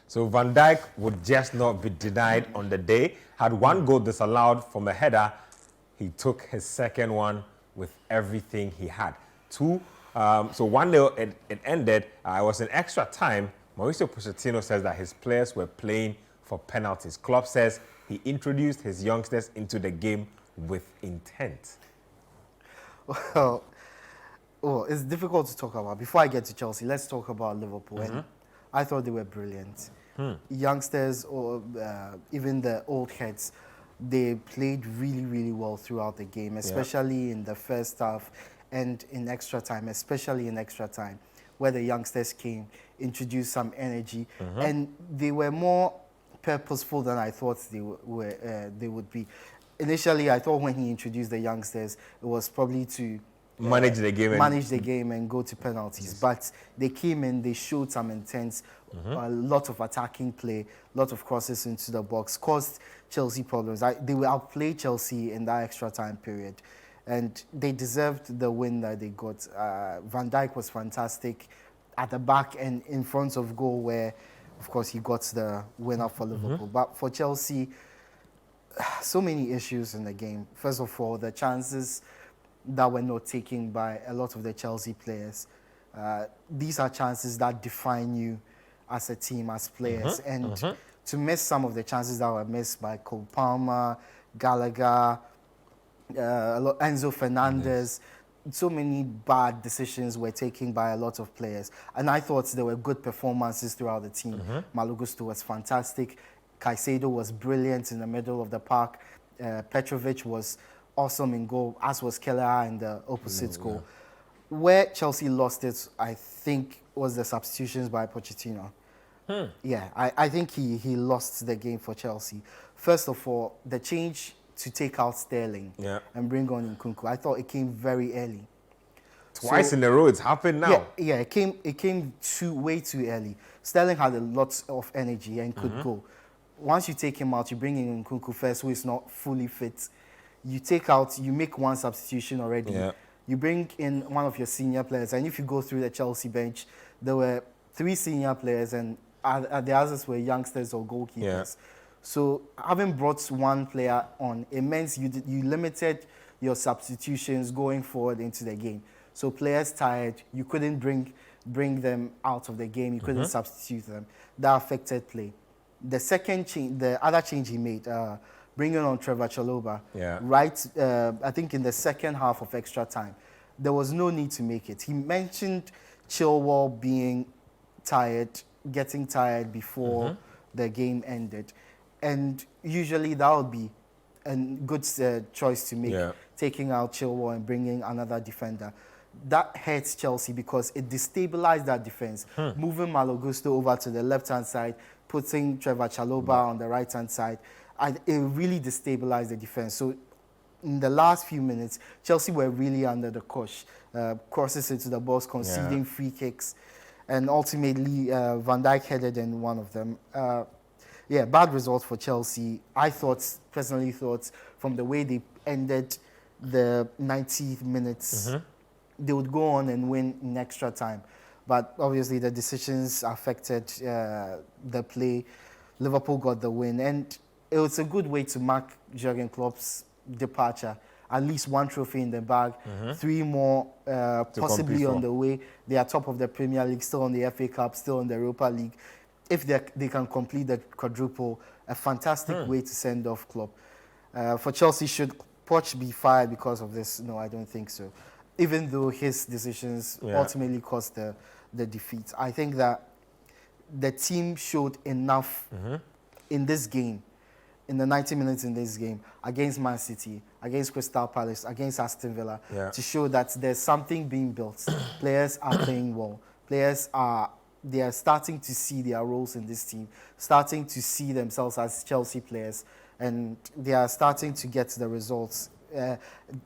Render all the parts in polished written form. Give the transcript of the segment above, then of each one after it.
So Van Dijk would just not be denied on the day. Had one goal disallowed from a header. He took his second one with everything he had. So 1-0, it ended. It was an extra time. Mauricio Pochettino says that his players were playing for penalties. Klopp says he introduced his youngsters into the game with intent. Well, it's difficult to talk about. Before I get to Chelsea, let's talk about Liverpool. And I thought they were brilliant. Youngsters, or even the old heads, they played really, really well throughout the game, especially in the first half and in extra time, especially in extra time, where the youngsters came, introduced some energy, and they were more purposeful than I thought they would be. Initially, I thought when he introduced the youngsters, it was probably to manage the game and go to penalties. But they came in, they showed some intent, a lot of attacking play, a lot of crosses into the box, caused Chelsea problems. They will outplay Chelsea in that extra time period. And they deserved the win that they got. Van Dijk was fantastic at the back and in front of goal, where, of course, he got the winner for Liverpool. But for Chelsea, so many issues in the game. First of all, the chances that were not taken by a lot of the Chelsea players. These are chances that define you as a team, as players. And to miss some of the chances that were missed by Cole Palmer, Gallagher, Enzo Fernandez, so many bad decisions were taken by a lot of players. And I thought there were good performances throughout the team. Malo Gusto was fantastic. Caicedo was brilliant in the middle of the park. Petrovic was awesome in goal, as was Keller in the opposite goal. Where Chelsea lost it, I think, was the substitutions by Pochettino. Yeah, I think he lost the game for Chelsea. First of all, the change to take out Sterling and bring on Nkunku, I thought it came very early. Twice in a row, it's happened now. Yeah, it came way too early. Sterling had a lot of energy and could go. Once you take him out, you bring in Nkunku first, who is not fully fit. You make one substitution already. You bring in one of your senior players, and if you go through the Chelsea bench, there were 3 senior players, and the others were youngsters or goalkeepers. So having brought one player on, it meant you limited your substitutions going forward into the game. So players tired, you couldn't bring them out of the game, you couldn't substitute them. That affected play. The second change, the other change he made, bringing on Trevor Chalobah, I think in the second half of extra time, there was no need to make it. He mentioned Chilwell being tired, getting tired before the game ended. And usually that would be a good choice to make, taking out Chilwell and bringing another defender. That hurts Chelsea because it destabilized that defense, moving Malo Gusto over to the left-hand side, putting Trevor Chalobah on the right-hand side. It really destabilized the defense. So in the last few minutes, Chelsea were really under the cosh. Crosses into the box, conceding free kicks. And ultimately, Van Dijk headed in one of them. Bad result for Chelsea. I personally thought, from the way they ended the 90 minutes, they would go on and win in extra time. But obviously, the decisions affected the play. Liverpool got the win. And it was a good way to mark Jurgen Klopp's departure. At least one trophy in the bag, 3 more possibly on the way. They are top of the Premier League, still on the FA Cup, still on the Europa League. If they can complete the quadruple, a fantastic way to send off Klopp. For Chelsea, should Poch be fired because of this? No, I don't think so. Even though his decisions ultimately caused the defeat. I think that the team showed enough in this game, in the 90 minutes in this game, against Man City, against Crystal Palace, against Aston Villa, to show that there's something being built. Players are playing well. They are starting to see their roles in this team, starting to see themselves as Chelsea players, and they are starting to get the results.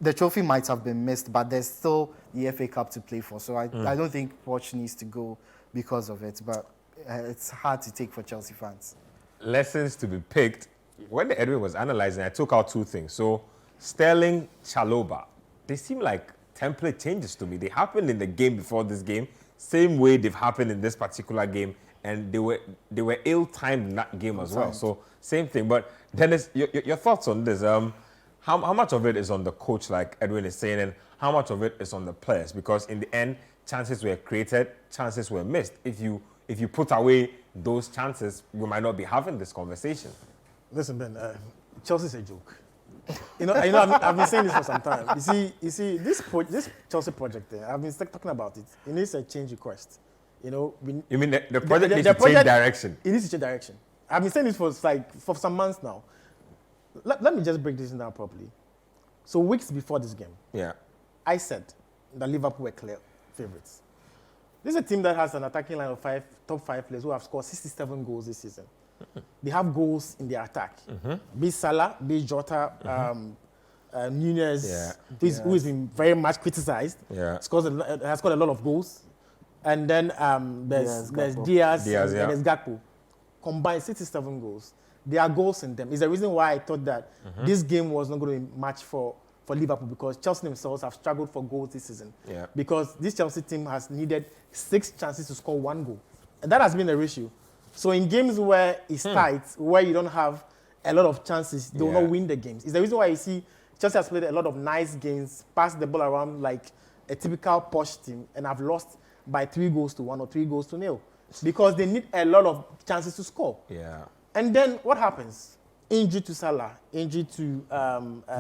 The trophy might have been missed, but there's still the FA Cup to play for. So I don't think Poch needs to go because of it, but it's hard to take for Chelsea fans. Lessons to be picked. When the Edwin was analyzing, I took out 2 things. So Sterling, Chalobah, they seem like template changes to me. They happened in the game before this game, same way they've happened in this particular game and they were ill-timed in that game as well. So same thing. But Dennis, your thoughts on this? How much of it is on the coach, like Edwin is saying, and how much of it is on the players? Because in the end, chances were created, chances were missed. If you put away those chances, we might not be having this conversation. Listen, Ben, Chelsea's a joke. I've been saying this for some time. You see, this Chelsea project there, I've been talking about it. It needs a change request. You mean the project needs to change direction? It needs to change direction. I've been saying this for some months now. Let me just break this down properly. So weeks before this game, I said that Liverpool were clear favorites. This is a team that has an attacking line of top five players who have scored 67 goals this season. They have goals in their attack. Be Salah, be Jota, Nunez, who has been very much criticized. Has scored a lot of goals. And then there's Diaz and there's Gakpo. Combined 67 goals. There are goals in them. It's the reason why I thought that this game was not going to be match for Liverpool, because Chelsea themselves have struggled for goals this season. Because this Chelsea team has needed 6 chances to score 1 goal. And that has been the issue. So in games where it's tight, where you don't have a lot of chances, they will not win the games. It's the reason why you see Chelsea has played a lot of nice games, passed the ball around like a typical posh team, and have lost by 3-1 or 3-0, because they need a lot of chances to score. And then what happens? Injury to Salah, injury to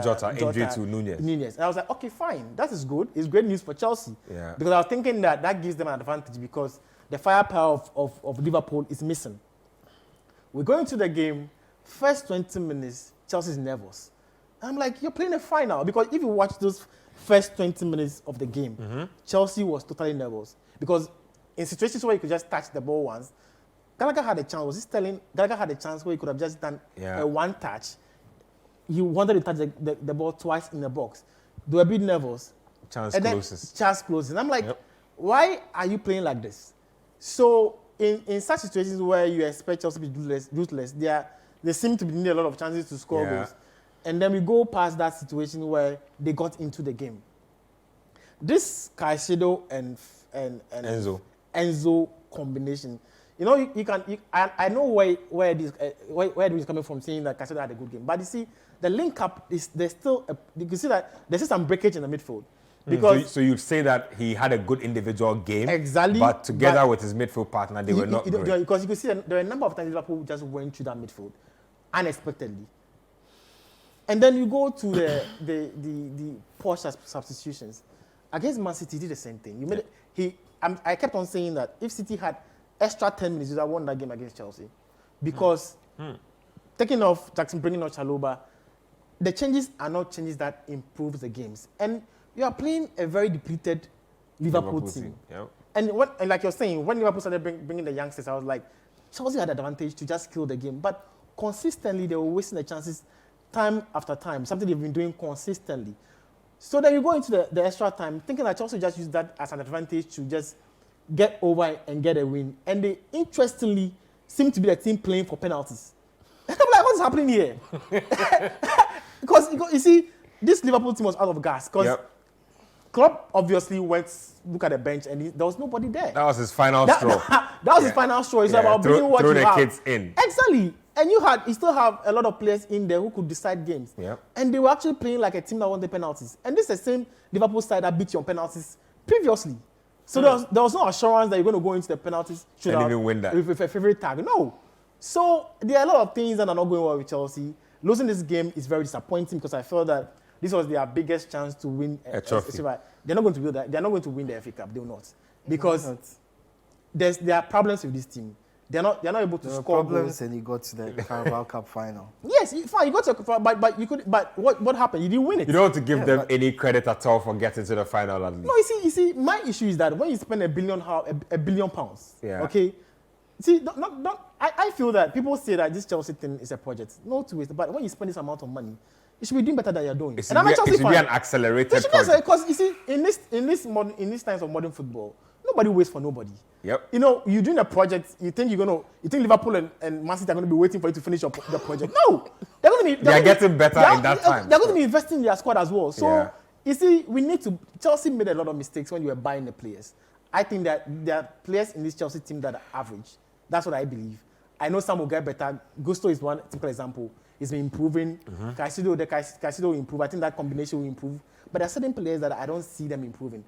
Jota, injury to Nunez. And I was like, okay, fine. That is good. It's great news for Chelsea. Because I was thinking that gives them an advantage, because the firepower of Liverpool is missing. We're going to the game, first 20 minutes, Chelsea's nervous. And I'm like, you're playing a final. Because if you watch those first 20 minutes of the game, Chelsea was totally nervous. Because in situations where you could just touch the ball once, Gallagher had a chance. Gallagher had a chance where he could have just done a one touch. He wanted to touch the ball twice in the box. They were a bit nervous. Chance closes. And I'm like, why are you playing like this? So in such situations where you expect Chelsea to be ruthless, they seem to be needing a lot of chances to score goals. And then we go past that situation where they got into the game. This Caicedo and Enzo combination, I know where it is coming from, saying that Caicedo had a good game. But you see, the link up you can see that there's some breakage in the midfield. Because so you'd say that he had a good individual game, exactly, but together with his midfield partner, they were not great. Because you can see that there were a number of times Liverpool just went through that midfield unexpectedly. And then you go to the poor substitutions. Against Man City, he did the same thing. I kept on saying that if City had extra 10 minutes, they would have won that game against Chelsea. Because taking off Jackson, bringing off Chalobah, the changes are not changes that improve the games. And you are playing a very depleted Liverpool team. And like you're saying, when Liverpool started bringing the youngsters, I was like, Chelsea had the advantage to just kill the game. But consistently, they were wasting the chances time after time, something they've been doing consistently. So then you go into the extra time, thinking that Chelsea just use that as an advantage to just get over and get a win. And they, interestingly, seem to be the team playing for penalties. I'm like, what's happening here? Because, you see, this Liverpool team was out of gas. Because Klopp obviously went look at the bench and there was nobody there. That was his final straw. That was his final straw. It's about bringing what you have. Throw the kids in. Exactly. And you still have a lot of players in there who could decide games. And they were actually playing like a team that won the penalties. And this is the same Liverpool side that beat you on penalties previously. So there was no assurance that you're going to go into the penalties and even win that with a favorite tag. No. So there are a lot of things that are not going well with Chelsea. Losing this game is very disappointing because I felt that this was their biggest chance to win a trophy. They're not going to do that. They're not going to win the FA Cup. They will not, because there are problems with this team. They're not able to score problems goals. And you got to the Carabao Cup final. Yes, fine. You got to, but you could. But what happened? You didn't win it. You don't want to give them any credit at all for getting to the final. At least. No, you see. My issue is that when you spend £1 billion, okay. See, I feel that people say that this Chelsea thing is a project. No, to it. But when you spend this amount of money, you should be doing better than you're doing. It should be an accelerated project. Because you see, in this times of modern football, nobody waits for nobody. Yep. You're doing a project. You think Liverpool and Man City are going to be waiting for you to finish the project? No, they're getting better in that time. They're going to be investing in their squad as well. So you see, Chelsea made a lot of mistakes when you were buying the players. I think that there are players in this Chelsea team that are average, That's what I believe. I know some will get better. Gusto is one typical example. He's been improving. Caicedo will improve. I think that combination will improve. But there are certain players that I don't see them improving.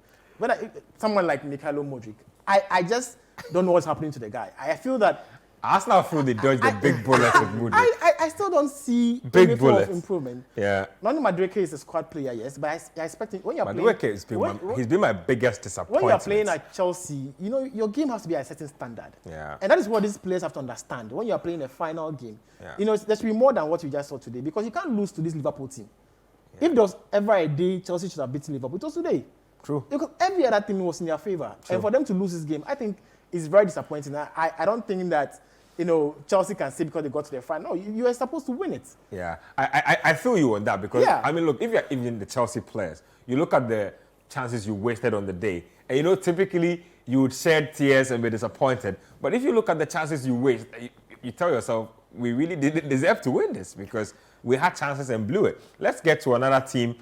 Someone like Mikhailo Modric, I just don't know what's happening to the guy. I feel that Arsenal feel they dodge the big bullets with Modric. I still don't see Big any form bullets. of improvement. Yeah. Nani Madueke is a squad player, yes, but I expect him, when you're playing... Madueke he's been my biggest disappointment. When you're playing at Chelsea, you know, your game has to be at a certain standard. Yeah. And that is what these players have to understand. When you're playing a final game, Yeah. you know, there should be more than what you just saw today, because you can't lose to this Liverpool team. If there was ever a day Chelsea should have beaten Liverpool, it was today. True. Because every other team was in their favor. And for them to lose this game, I think is very disappointing. I don't think that, you know, Chelsea can say because they got to the final. No, you are supposed to win it. Yeah, I feel you on that because, Yeah. I mean, look, if you're even the Chelsea players, you look at the chances you wasted on the day, and you know, typically you would shed tears and be disappointed. But if you look at the chances you waste, you tell yourself, we really didn't deserve to win this because we had chances and blew it. Let's get to another team